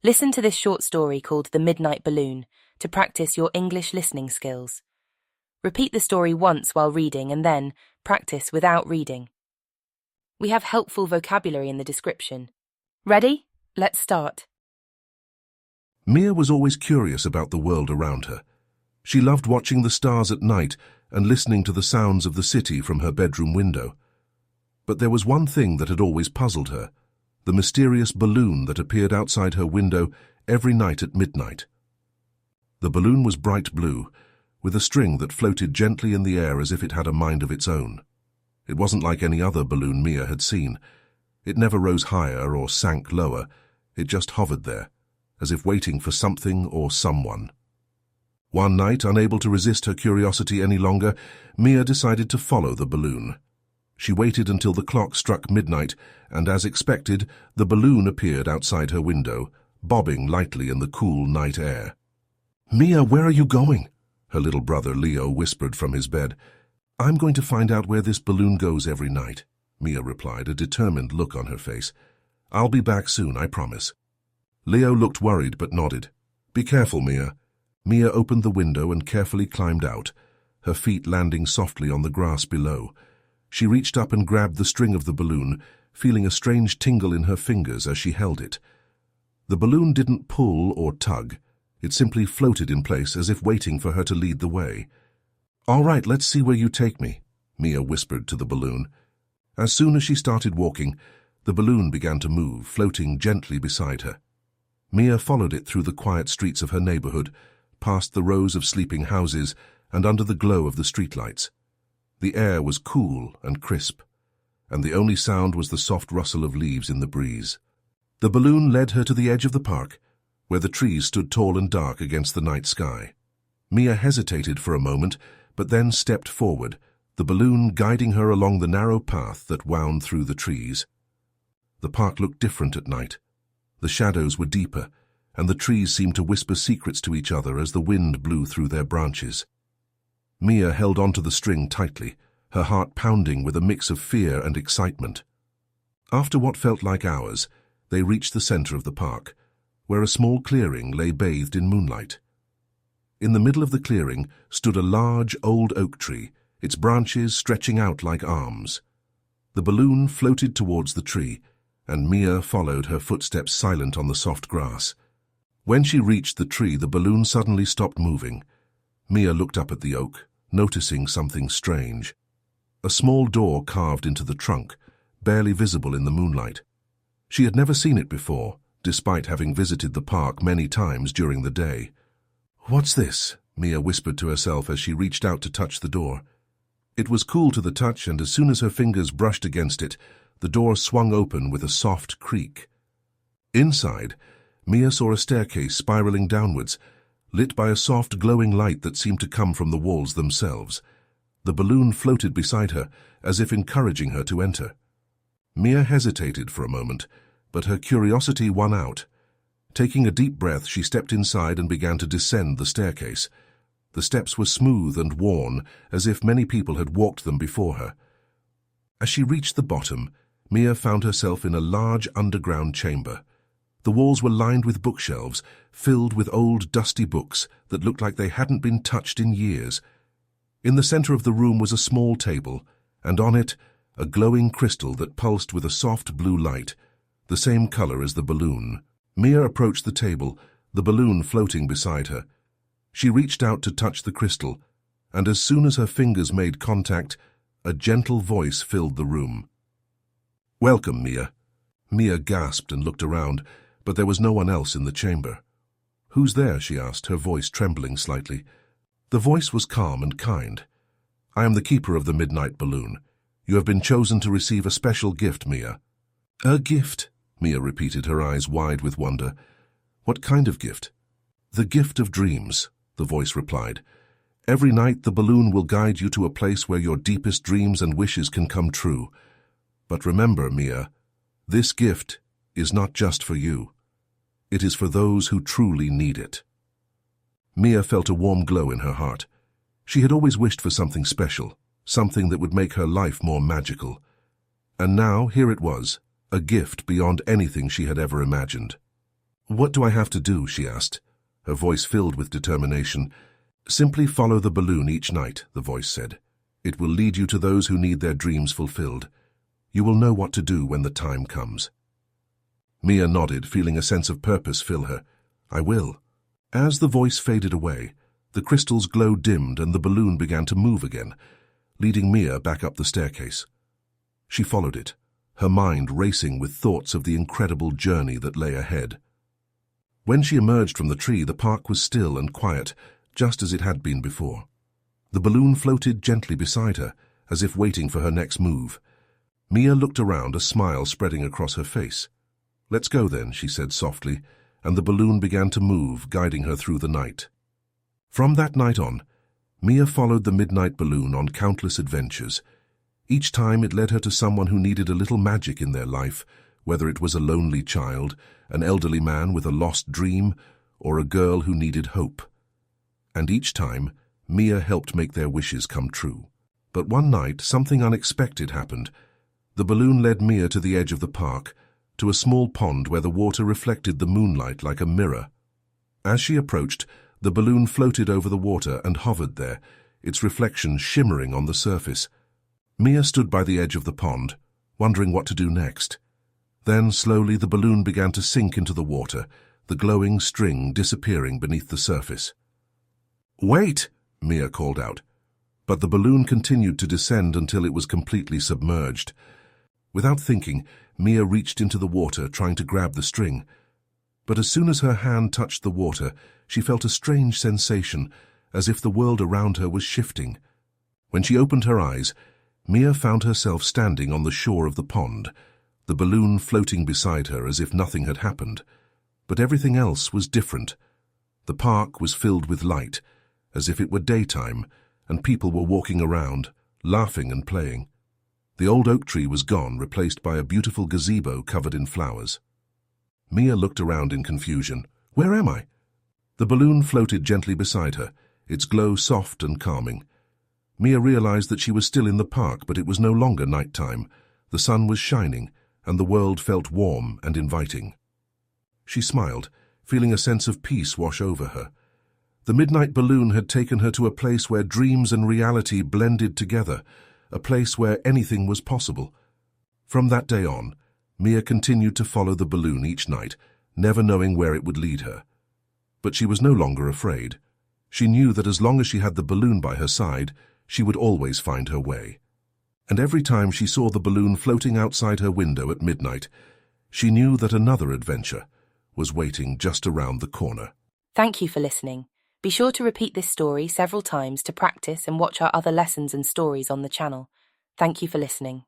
Listen to this short story called The Midnight Balloon to practice your English listening skills. Repeat the story once while reading and then practice without reading. We have helpful vocabulary in the description. Ready? Let's start. Mia was always curious about the world around her. She loved watching the stars at night and listening to the sounds of the city from her bedroom window. But there was one thing that had always puzzled her: the mysterious balloon that appeared outside her window every night at midnight. The balloon was bright blue, with a string that floated gently in the air as if it had a mind of its own. It wasn't like any other balloon Mia had seen. It never rose higher or sank lower. It just hovered there, as if waiting for something or someone. One night, unable to resist her curiosity any longer, Mia decided to follow the balloon. She waited until the clock struck midnight, and as expected, the balloon appeared outside her window, bobbing lightly in the cool night air. "Mia, where are you going?" her little brother Leo whispered from his bed. "I'm going to find out where this balloon goes every night," Mia replied, a determined look on her face. "I'll be back soon, I promise." Leo looked worried but nodded. "Be careful, Mia." Mia opened the window and carefully climbed out, her feet landing softly on the grass below. She reached up and grabbed the string of the balloon, feeling a strange tingle in her fingers as she held it. The balloon didn't pull or tug. It simply floated in place as if waiting for her to lead the way. "All right, let's see where you take me," Mia whispered to the balloon. As soon as she started walking, the balloon began to move, floating gently beside her. Mia followed it through the quiet streets of her neighborhood, past the rows of sleeping houses and under the glow of the streetlights. The air was cool and crisp, and the only sound was the soft rustle of leaves in the breeze. The balloon led her to the edge of the park, where the trees stood tall and dark against the night sky. Mia hesitated for a moment, but then stepped forward, the balloon guiding her along the narrow path that wound through the trees. The park looked different at night. The shadows were deeper, and the trees seemed to whisper secrets to each other as the wind blew through their branches. Mia held onto the string tightly, her heart pounding with a mix of fear and excitement. After what felt like hours, they reached the center of the park, where a small clearing lay bathed in moonlight. In the middle of the clearing stood a large old oak tree, its branches stretching out like arms. The balloon floated towards the tree, and Mia followed, her footsteps silent on the soft grass. When she reached the tree, the balloon suddenly stopped moving. Mia looked up at the oak, noticing something strange. A small door carved into the trunk, barely visible in the moonlight. She had never seen it before, despite having visited the park many times during the day. "What's this?" Mia whispered to herself as she reached out to touch the door. It was cool to the touch, and as soon as her fingers brushed against it, the door swung open with a soft creak. Inside, Mia saw a staircase spiraling downwards, lit by a soft glowing light that seemed to come from the walls themselves. The balloon floated beside her, as if encouraging her to enter. Mia hesitated for a moment, but her curiosity won out. Taking a deep breath, she stepped inside and began to descend the staircase. The steps were smooth and worn, as if many people had walked them before her. As she reached the bottom, Mia found herself in a large underground chamber. The walls were lined with bookshelves, filled with old dusty books that looked like they hadn't been touched in years. In the center of the room was a small table, and on it, a glowing crystal that pulsed with a soft blue light, the same color as the balloon. Mia approached the table, the balloon floating beside her. She reached out to touch the crystal, and as soon as her fingers made contact, a gentle voice filled the room. "Welcome, Mia." Mia gasped and looked around, but there was no one else in the chamber. "Who's there?" she asked, her voice trembling slightly. The voice was calm and kind. "I am the keeper of the midnight balloon. You have been chosen to receive a special gift, Mia." "A gift?" Mia repeated, her eyes wide with wonder. "What kind of gift?" "The gift of dreams," the voice replied. "Every night the balloon will guide you to a place where your deepest dreams and wishes can come true. But remember, Mia, this gift is not just for you. It is for those who truly need it." Mia felt a warm glow in her heart. She had always wished for something special, something that would make her life more magical. And now, here it was, a gift beyond anything she had ever imagined. "What do I have to do?" she asked, her voice filled with determination. "Simply follow the balloon each night," the voice said. "It will lead you to those who need their dreams fulfilled. You will know what to do when the time comes." Mia nodded, feeling a sense of purpose fill her. "I will." As the voice faded away, the crystal's glow dimmed and the balloon began to move again, leading Mia back up the staircase. She followed it, her mind racing with thoughts of the incredible journey that lay ahead. When she emerged from the tree, the park was still and quiet, just as it had been before. The balloon floated gently beside her, as if waiting for her next move. Mia looked around, a smile spreading across her face. "Let's go then," she said softly, and the balloon began to move, guiding her through the night. From that night on, Mia followed the midnight balloon on countless adventures. Each time it led her to someone who needed a little magic in their life, whether it was a lonely child, an elderly man with a lost dream, or a girl who needed hope. And each time, Mia helped make their wishes come true. But one night, something unexpected happened. The balloon led Mia to the edge of the park, to a small pond where the water reflected the moonlight like a mirror. As she approached, the balloon floated over the water and hovered there, its reflection shimmering on the surface. Mia stood by the edge of the pond, wondering what to do next. Then, slowly, the balloon began to sink into the water, the glowing string disappearing beneath the surface. "Wait!" Mia called out. But the balloon continued to descend until it was completely submerged. Without thinking, Mia reached into the water, trying to grab the string. But as soon as her hand touched the water, she felt a strange sensation, as if the world around her was shifting. When she opened her eyes, Mia found herself standing on the shore of the pond, the balloon floating beside her as if nothing had happened. But everything else was different. The park was filled with light, as if it were daytime, and people were walking around, laughing and playing. The old oak tree was gone, replaced by a beautiful gazebo covered in flowers. Mia looked around in confusion. "Where am I?" The balloon floated gently beside her, its glow soft and calming. Mia realized that she was still in the park, but it was no longer night time. The sun was shining, and the world felt warm and inviting. She smiled, feeling a sense of peace wash over her. The midnight balloon had taken her to a place where dreams and reality blended together, a place where anything was possible. From that day on, Mia continued to follow the balloon each night, never knowing where it would lead her. But she was no longer afraid. She knew that as long as she had the balloon by her side, she would always find her way. And every time she saw the balloon floating outside her window at midnight, she knew that another adventure was waiting just around the corner. Thank you for listening. Be sure to repeat this story several times to practice and watch our other lessons and stories on the channel. Thank you for listening.